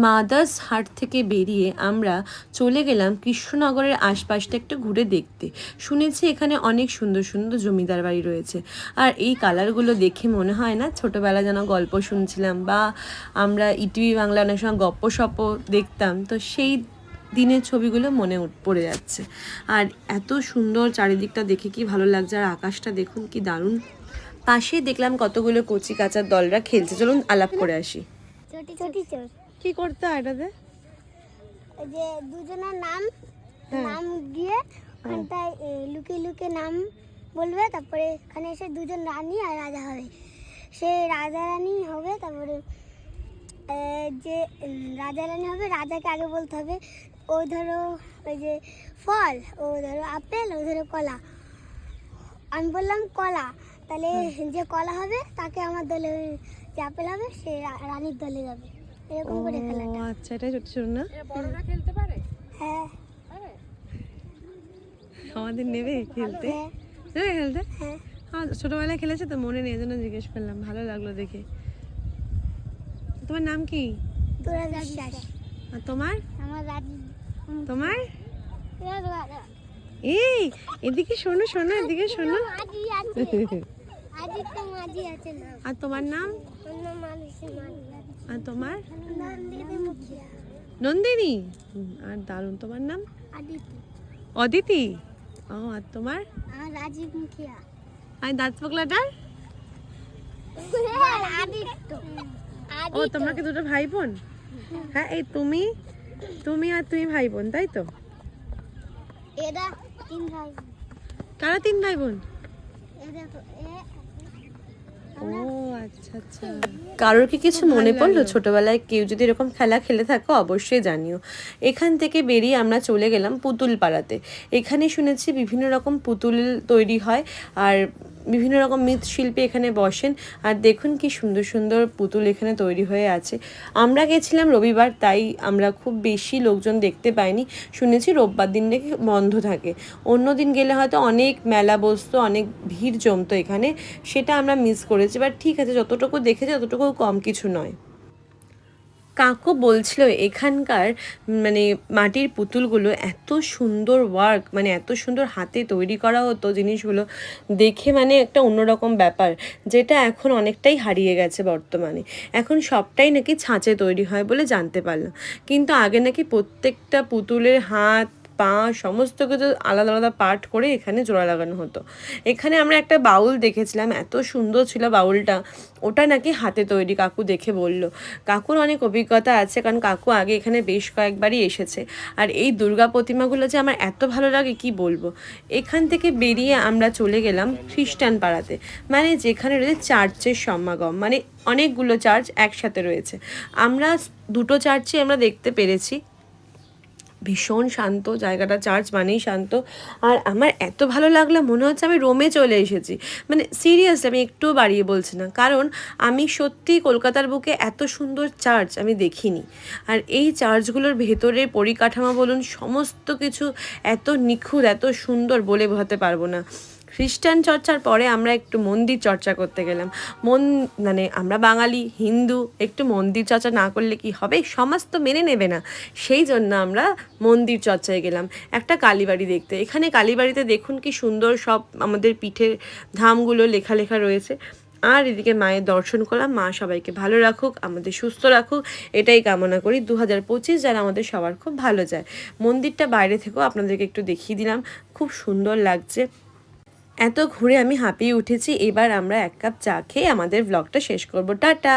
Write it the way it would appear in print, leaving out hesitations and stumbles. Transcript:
Mother's হাট থেকে বেরিয়ে আমরা চলে গেলাম কৃষ্ণনগরের আশপাশটা একটু ঘুরে দেখতে। শুনেছি এখানে অনেক সুন্দর সুন্দর জমিদার বাড়ি রয়েছে, আর এই কালারগুলো দেখে মনে হয় না ছোটোবেলা যেন গল্প শুনছিলাম, বা আমরা ইটিভি বাংলা অনেক সময় গপ্প দেখতাম, তো সেই দিনের ছবিগুলো মনে পড়ে যাচ্ছে। আর এত সুন্দর চারিদিকটা দেখে কি ভালো লাগছে, আর আকাশটা দেখুন কি দারুণ। পাশেই দেখলাম কতগুলো কচি কাচার দলরা খেলছে, চলুন আলাপ করে আসি। কি করতে হয় এটাতে? যে দুজনের নাম দিয়ে ওখানটায় লুকিয়ে লুকিয়ে নাম বলবে, তারপরে এখানে এসে দুজন রানী আর রাজা হবে। সে রাজা রানী হবে, তারপরে যে রাজা রানী হবে রাজাকে আগে বলতে হবে ও ধরো ওই যে ফল, ও ধরো আপেল, ও ধরো কলা। আমি বললাম কলা, তাহলে যে কলা হবে তাকে আমার দলে, যে আপেল হবে সে রানীর দলে যাবে। এরকম করে খেলাটা। আচ্ছা, এটাই ছোট ছোট না? বড়রা খেলতে পারে? হ্যাঁ। আমাদের নেবে খেলতে? নেবে খেলতে? হ্যাঁ, ছোটবেলায় খেলেছে তো মনে নেই, এজন্য জিজ্ঞেস করলাম, ভালো লাগলো দেখে। তোমার নাম কি? তোরা বিশ্বাস। আর তোমার? আমার রাজি। তোমার? এই এদিকে শোনো শোনো, এদিকে শোনো। আজি আছে। আজি তো মাঝি আছে না। আর তোমার নাম? মানুষের নাম। আর তোমার? নন্দিনী মুখিয়া। নন্দিনী। আর দারুণ, তোমার নাম? আদিতি। অদিতি। ও, আর তোমার? আর রাজীব মুখিয়া। আর দাঁত পকলাটার? আদিত্য। ও, তোমরা কি দুটো ভাই বোন? হ্যাঁ, এই তুমি আর তুমি ভাই বোন, তাই তো? এরা তিন ভাই। কারা তিন ভাই বোন? এ দেখো ও আচ্ছা আচ্ছা। কারোর কি কিছু মনে পড়লো ছোটবেলায় কেউ যদি এরকম খেলা খেলে থাকো অবশ্যই জানিও। এখান থেকে বেরিয়ে আমরা চলে গেলাম পুতুল পাড়াতে। এখানে শুনেছি বিভিন্ন রকম পুতুল তৈরি হয়, আর বিভিন্ন রকম মৃৎশিল্পী এখানে বসেন। আর দেখুন কি সুন্দর সুন্দর পুতুল এখানে তৈরি হয়ে আছে। আমরা গেছিলাম রবিবার, তাই আমরা খুব বেশি লোকজন দেখতে পাইনি। শুনেছি রোববার দিন নাকি বন্ধ থাকে, অন্য দিন গেলে হয়তো অনেক মেলা বসতো, অনেক ভিড় জমতো এখানে, সেটা আমরা মিস করেছি। বাট ঠিক আছে, যতটুকু দেখেছি ততটুকু কম কিছু নয়। কাকু বলছিল এখানকার মানে মাটির পুতুলগুলো এত সুন্দর ওয়ার্ক, মানে এত সুন্দর হাতে তৈরি করা হতো জিনিসগুলো, দেখে মানে একটা অন্যরকম ব্যাপার, যেটা এখন অনেকটাই হারিয়ে গেছে বর্তমানে। এখন সবটাই নাকি ছাঁচে তৈরি হয় বলে জানতে পারলাম, কিন্তু আগে নাকি প্রত্যেকটা পুতুলের হাত পা সমস্ত কিছু আলাদা আলাদা পার্ট করে এখানে জোড়া লাগানো হতো। এখানে আমরা একটা বাউল দেখেছিলাম, এত সুন্দর ছিল বাউলটা, ওটা নাকি হাতে তৈরি, কাকু দেখে বলল। কাকুর অনেক অভিজ্ঞতা আছে, কারণ কাকু আগে এখানে বেশ কয়েকবারই এসেছে। আর এই দুর্গা প্রতিমাগুলো যে আমার এত ভালো লাগে কি বলবো। এখান থেকে বেরিয়ে আমরা চলে গেলাম খ্রিস্টান পাড়াতে, মানে যেখানে রয়েছে চার্চের সমাগম, মানে অনেকগুলো চার্চ একসাথে রয়েছে। আমরা দুটো চার্চে আমরা দেখতে পেরেছি, ভীষণ শান্ত জায়গাটা, চার্চ মানেই শান্ত। আর আমার এত ভালো লাগলো, মনে হচ্ছে আমি রোমে চলে এসেছি, মানে সিরিয়াসলি আমি একটুও বাড়িয়ে বলছি না, কারণ আমি সত্যি কলকাতার বুকে এত সুন্দর চার্চ আমি দেখিনি। আর এই চার্চগুলোর ভেতরের পরিকাঠামো বলুন, সমস্ত কিছু এত নিখুঁত, এত সুন্দর বলে বোঝাতে পারবো না। খ্রিস্টান চর্চার পরে আমরা একটু মন্দির চর্চা করতে গেলাম। মানে আমরা বাঙালি হিন্দু, একটু মন্দির চর্চা না করলে কি হবে, সমাজ তো মেনে নেবে না। সেই জন্য আমরা মন্দির চর্চায় গেলাম একটা কালীবাড়ি দেখতে। এখানে কালীবাড়িতে দেখুন কি সুন্দর সব আমাদের পিঠের ধামগুলো লেখা লেখা রয়েছে। আর এদিকে মায়ের দর্শন করলাম। মা সবাইকে ভালো রাখুক, আমাদের সুস্থ রাখুক, এটাই কামনা করি। 2025 যেন আমাদের সবার খুব ভালো যায়। মন্দিরটা বাইরে থেকেও আপনাদেরকে একটু দেখিয়ে দিলাম, খুব সুন্দর লাগছে। এত ঘুরে আমি হাঁপিয়ে উঠেছি। এবার আমরা এক কাপ চা খেয়ে আমাদের ব্লগটা শেষ করব। টাটা।